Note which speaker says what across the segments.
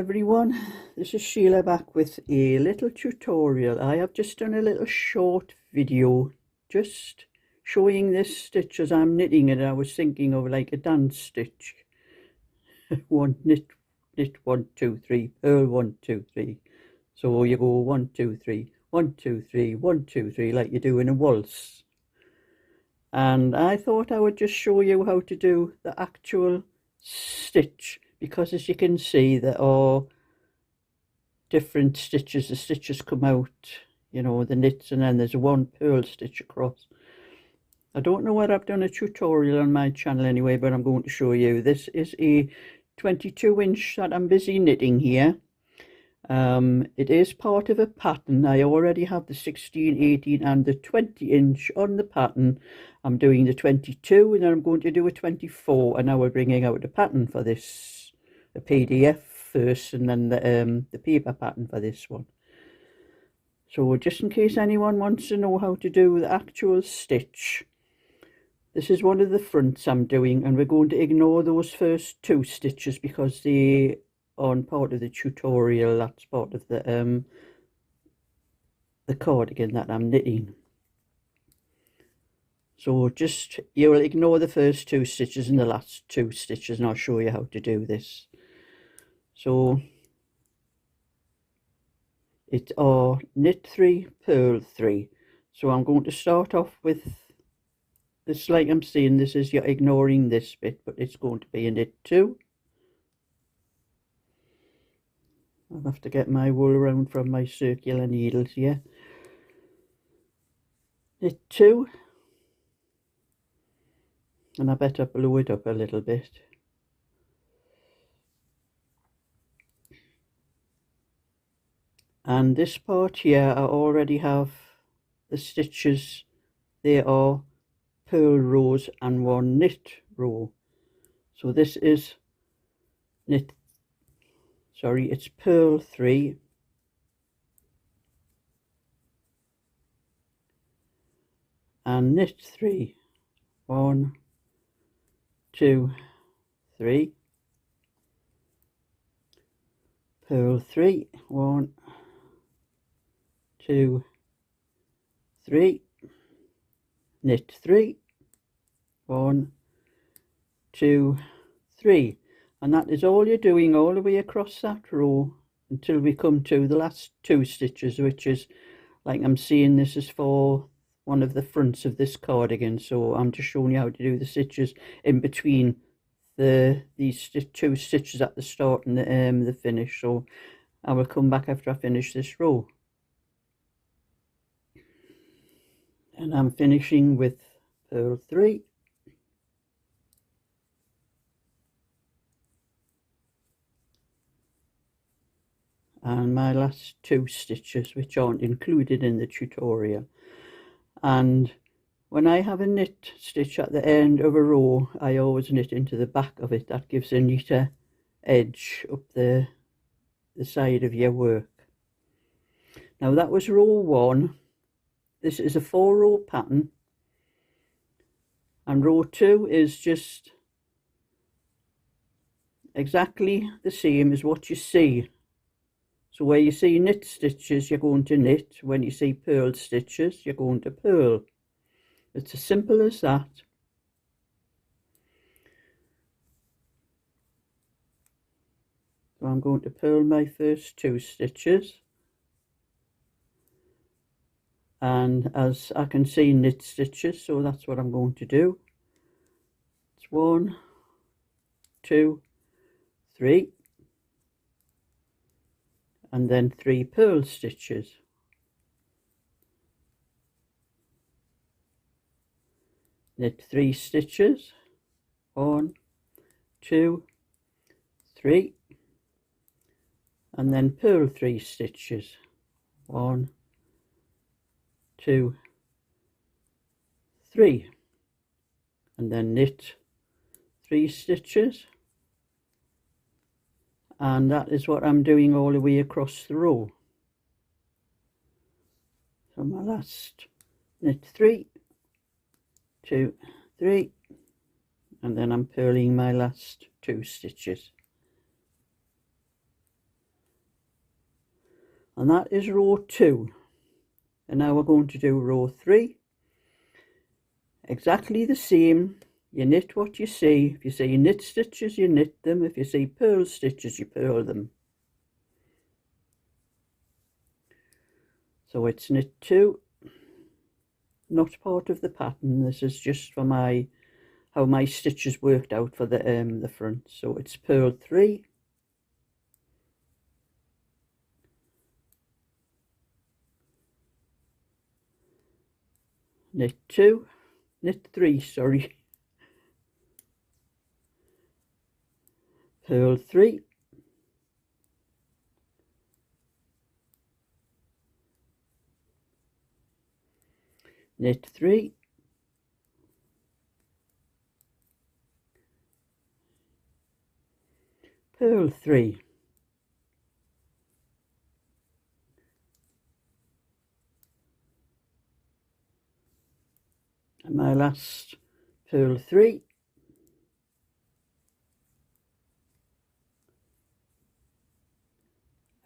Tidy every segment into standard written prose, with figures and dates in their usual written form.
Speaker 1: everyone, this is Sheila back with a little tutorial. I have just done a little short video just showing this stitch as I'm knitting it. I was thinking of like a dance stitch. One knit 1 2 3, purl 1 2 3. So you go 1 2 3 1 2 3 1 2 3 like you do in a waltz. And I thought I would just show you how to do the actual stitch, because as you can see there are different stitches. The stitches come out, you know, the knits, and then there's one purl stitch across. I don't know whether I've done a tutorial on my channel anyway, but I'm going to show you. This is a 22-inch that I'm busy knitting here. It is part of a pattern. I already have the 16, 18 and the 20-inch on the pattern. I'm doing the 22 and then I'm going to do a 24, and now we're bringing out a pattern for this, a PDF first and then the paper pattern for this one. So just in case anyone wants to know how to do the actual stitch, this is one of the fronts I'm doing, and we're going to ignore those first two stitches because they aren't part of the tutorial. That's part of the cardigan that I'm knitting. So just, you will ignore the first two stitches and the last two stitches, and I'll show you how to do this. So it's our knit 3, purl 3. So I'm going to start off with this, like I'm saying, this is, you're ignoring this bit, but it's going to be a knit 2. I'll have to get my wool around from my circular needles here. Knit 2. And I better blow it up a little bit. And this part here, I already have the stitches. They are purl rows and one knit row. So this is it's purl 3. And knit 3. 1 2 3, purl 3, 1 2 3, knit 3, 1 2 3, and that is all you're doing all the way across that row until we come to the last two stitches, which is, like I'm seeing, this is for one of the fronts of this cardigan, so I'm just showing you how to do the stitches in between these two stitches at the start and the finish. So I will come back after I finish this row, and I'm finishing with purl 3, and my last two stitches, which aren't included in the tutorial. And when I have a knit stitch at the end of a row, I always knit into the back of it. That gives a neater edge up the side of your work. Now that was row 1. This is a 4-row pattern, and row 2 is just exactly the same as what you see. So where you see knit stitches, you're going to knit. When you see purl stitches, you're going to purl. It's as simple as that. So I'm going to purl my first 2 stitches. And as I can see knit stitches, so that's what I'm going to do. It's 1 2 3. And then 3 purl stitches. Knit 3 stitches, 1 2 3, and then purl 3 stitches, 1 2 3, and then knit 3 stitches. And that is what I'm doing all the way across the row. So my last, knit 3 2 3, and then I'm purling my last 2 stitches. and that is row 2. And now we're going to do row 3. Exactly the same. You knit what you see. If you see knit stitches, you knit them. If you see purl stitches, you purl them. So it's knit 2, not part of the pattern. This is just for how my stitches worked out for the front. So it's purl 3, knit 2, knit 3, sorry, purl 3, knit 3, purl 3, and my last purl 3,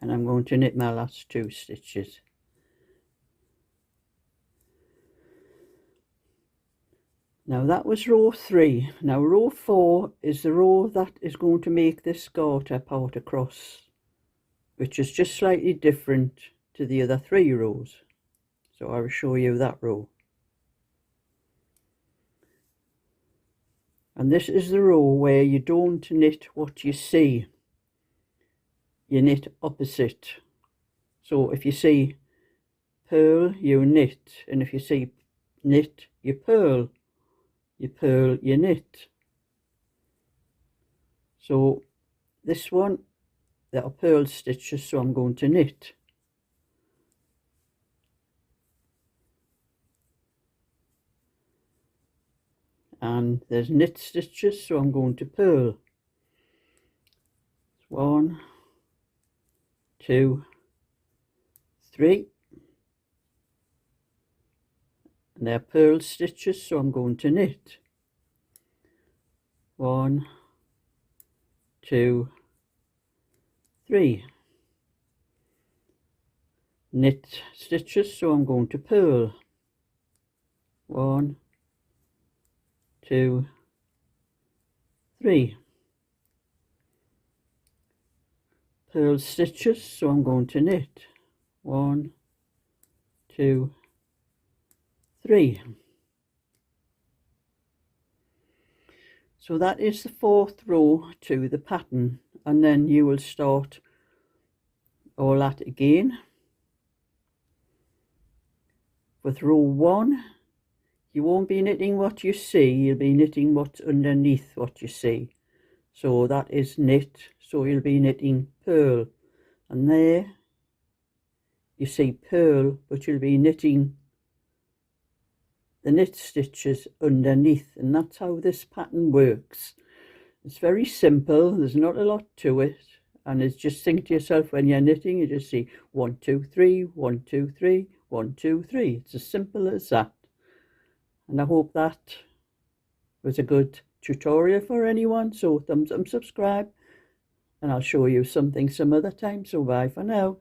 Speaker 1: and I'm going to knit my last 2 stitches. Now that was row 3. Now row 4 is the row that is going to make this garter part across, which is just slightly different to the other 3 rows. So I will show you that row. And this is the row where you don't knit what you see. You knit opposite. So if you see purl, you knit. And if you see knit, you purl. You purl, you knit. So this one, there are purl stitches, so I'm going to knit. And there's knit stitches, so I'm going to purl. 1, 2, 3. And they're purl stitches, so I'm going to knit. 1, 2, 3. Knit stitches, so I'm going to purl. 1, 2, 3. Purl stitches, so I'm going to knit. 1, 2, 3. So that is the 4th row to the pattern, and then you will start all that again. With row 1, you won't be knitting what you see, you'll be knitting what's underneath what you see. So that is knit, so you'll be knitting purl, and there you see purl, but you'll be knitting the knit stitches underneath, and that's how this pattern works. It's very simple, there's not a lot to it, and it's just think to yourself when you're knitting, you just see 1, 2, 3, 1, 2, 3, 1, 2, 3. It's as simple as that. And I hope that was a good tutorial for anyone. So thumbs up, subscribe, and I'll show you something some other time. So bye for now.